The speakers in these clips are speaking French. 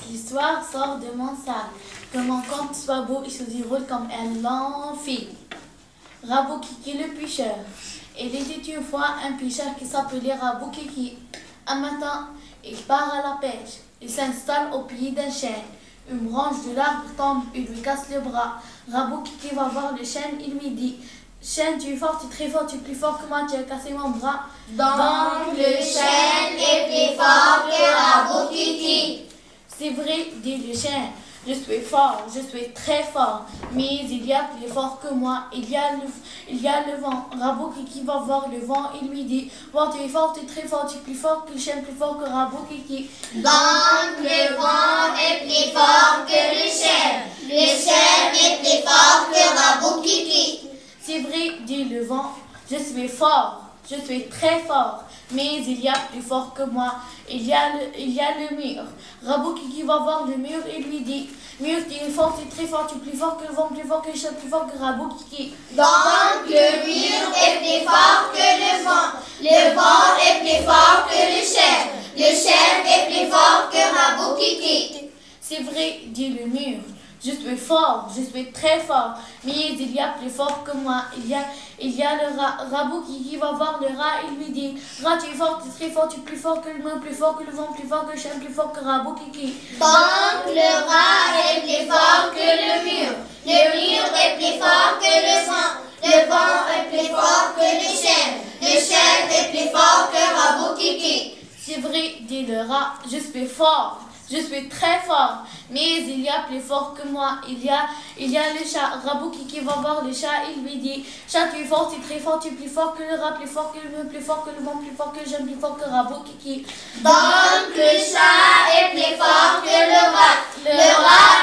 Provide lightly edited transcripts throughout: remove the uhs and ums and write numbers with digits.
L'histoire sort de mon sac. Que mon conte soit beau et se déroule comme un long film. Rabou Kiki le pêcheur. Il était une fois un pêcheur qui s'appelait Rabou Kiki. Un matin, il part à la pêche. Il s'installe au pied d'un chêne. Une branche de l'arbre tombe et lui casse le bras. Rabou Kiki va voir le chêne. Il lui dit: chêne, tu es fort, tu es très fort, tu es plus fort que moi, tu as cassé mon bras. Donc le chêne est plus fort que Rabou Kiki. C'est vrai, dit le chêne. Je suis fort, je suis très fort, mais il y a plus fort que moi, il y a le vent. Rabou Kiki va voir le vent et lui dit: vent, tu es fort, tu es très fort, tu es plus fort que le chêne, plus fort que Rabou Kiki. Donc le vent est plus fort que le chêne est plus fort que Rabou Kiki. C'est vrai, dit le vent, je suis fort, je suis très fort, mais il y a plus fort que moi, il y a le mur. Rabou Kiki va voir le mur et lui dit: mur, tu es fort, tu es très fort, tu es plus fort que le vent, plus fort que le chêne, plus fort que Rabou Kiki. Donc le mur est plus fort que le vent est plus fort que le chêne est plus fort que Rabou Kiki. C'est vrai, dit le mur. Je suis fort, je suis très fort, mais il y a plus fort que moi. Il y a le rat. Rabou Kiki va voir le rat et lui dit: rat, tu es fort, tu es très fort, tu es plus fort que le mur, plus fort que le vent, plus fort que le chêne, plus fort que Rabou Kiki. Donc le rat est plus fort que le mur est plus fort que le vent est plus fort que le chêne est plus fort que Rabou Kiki. C'est vrai, dit le rat, je suis fort. Je suis très fort, mais il y a plus fort que moi. Il y a le chat. Rabou Kiki va voir le chat et lui dit: chat, tu es fort, tu es très fort, tu es plus fort que le rat, plus fort que le mur, plus fort que le vent, plus fort que le chêne, plus fort que Rabou Kiki. Donc le chat est plus fort que le rat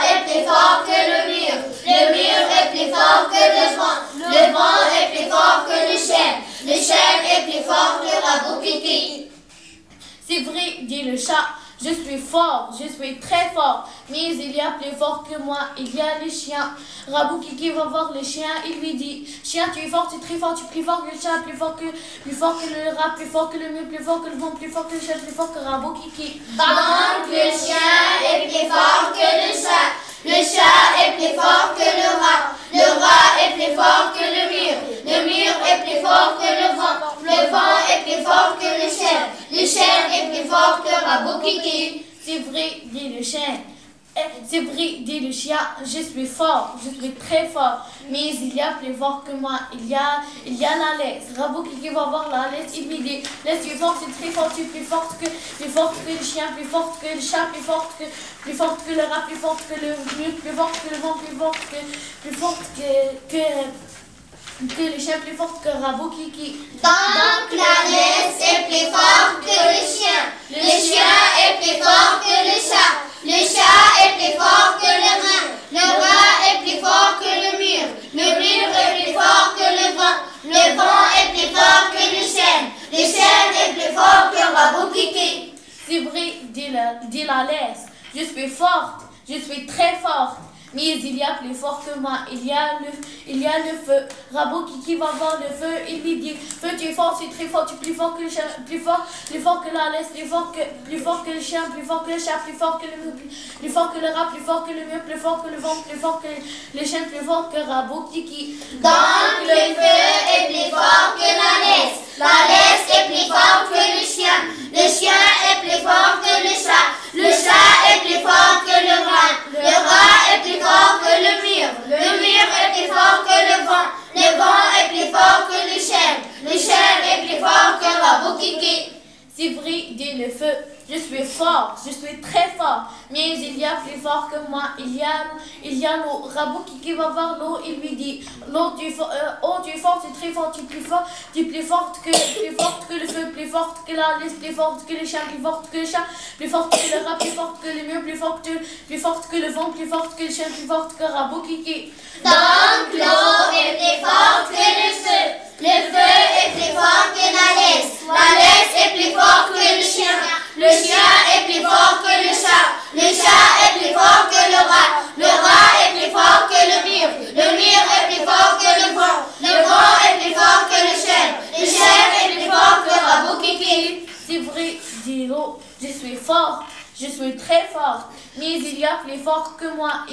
est plus fort que le mur est plus fort que le vent est plus fort que le chêne est plus fort que Rabou Kiki. C'est vrai, dit le chat. Je suis fort, je suis très fort, mais il y a plus fort que moi, il y a le chien. Rabou Kiki va voir le chien et lui dit: chien, tu es fort, tu es très fort, tu es plus fort que le chat, plus fort que le rat, plus fort que le mur, plus fort que le vent, plus fort que le chien, plus fort que Rabou Kiki. Donc le chien est plus fort que le chat est plus fort que le rat est plus fort que le mur est plus fort que le vent est plus fort que le chêne est plus fort que Rabou Kiki. C'est vrai, dit le chien. C'est vrai, dit le chien, je suis fort, je suis très fort, mais il y a plus fort que moi, il y a la laisse. Rabou Kiki va voir la laisse, il lui dit: laisse, tu es fort, tu es très fort, tu es plus forte que le chien, plus forte que le chat, plus forte que le rat, plus forte que le mur, plus forte que le vent, plus forte que le chien, plus forte que Rabou Kiki. Donc la laisse est plus forte que le chien est plus fort que le chat est plus fort que le rat est plus fort que le mur est plus fort que le vent est plus fort que le chêne est plus fort que Rabou Kiki. C'est vrai, dit la laisse, je suis forte, je suis très forte, mais il y a plus fort que moi, il y a le feu. Rabou Kiki va voir le feu et lui dit: feu, tu es fort, tu es très fort, tu es plus fort que le chien, plus fort que la laisse, plus fort que le chien, plus fort que le chat, plus fort que le mur, plus fort que le rat, plus fort que le mur, plus fort que le vent, plus fort que le chien, plus fort que Rabou Kiki. Donc le feu est plus fort que la laisse est plus fort que le chien est plus fort que le chat est plus fort que le rat est plus fort que le mur est plus fort que le vent est plus fort que le chêne est plus fort que Rabou Kiki. C'est vrai, dit le feu, je suis fort, je suis très fort, mais il y a plus fort que moi, il y a l'eau. Rabou Kiki va voir l'eau et lui dit: l'eau, tu es fort, tu es très fort, tu es plus fort, tu es plus forte que le feu, plus forte que la laisse, plus forte que le chien, plus forte que le chat, plus forte que le rat, plus forte que le mur, plus forte que le vent, plus forte que le chien, plus forte que Rabou Kiki. Donc l'eau est plus forte que le feu est plus fort que la laisse est plus fort que le chien est plus fort que le chat est plus fort que le rat est plus fort que le mur est plus fort que le vent est plus fort que le chêne est plus fort que Rabou Kiki. C'est vrai, dit l'eau, je suis fort, je suis suis très fort, mais il y a plus fort que moi.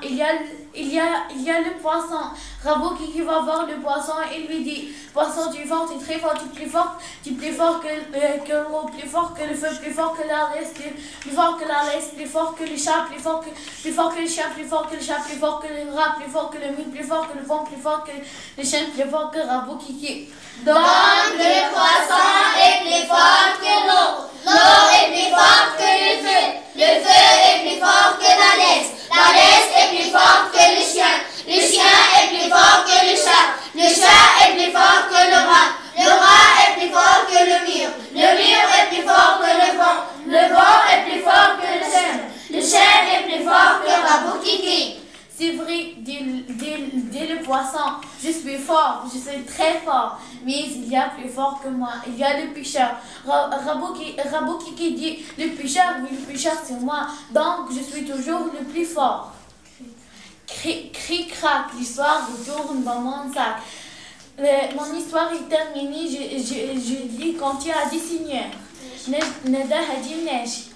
Il y a le poisson. Rabot qui va voir le poisson et lui dit, poisson, tu es fort, tu es très fort, tu es plus fort que l'eau, plus fort que le feu, plus fort que la laisse, plus fort que la laisse, plus fort que le chat, plus fort que le chien, plus fort que le chat, plus fort que le rat, plus fort que le mule, plus fort que le vent, plus fort que le chien, plus fort que Rabot Kiki. Donc le poisson est plus fort que l'eau. L'eau est plus forte que le feu est plus fort que la laisse est plus forte que le chien est plus fort que le chat est plus fort que le rat est plus fort que le mur est plus fort que le vent est plus fort que le chien est plus fort que Rabot Kiki. C'est vrai, dit le poisson, je suis fort, je suis très fort, mais il y a plus fort que moi, il y a le pêcheur. Rabot Kiki dit, le pêcheur, oui, le pêcheur c'est moi, donc je suis toujours le plus fort. Cric-crac, l'histoire retourne dans mon sac. Mon histoire est terminée, je lis quand tu as dessiné. Nada Hadjinesh.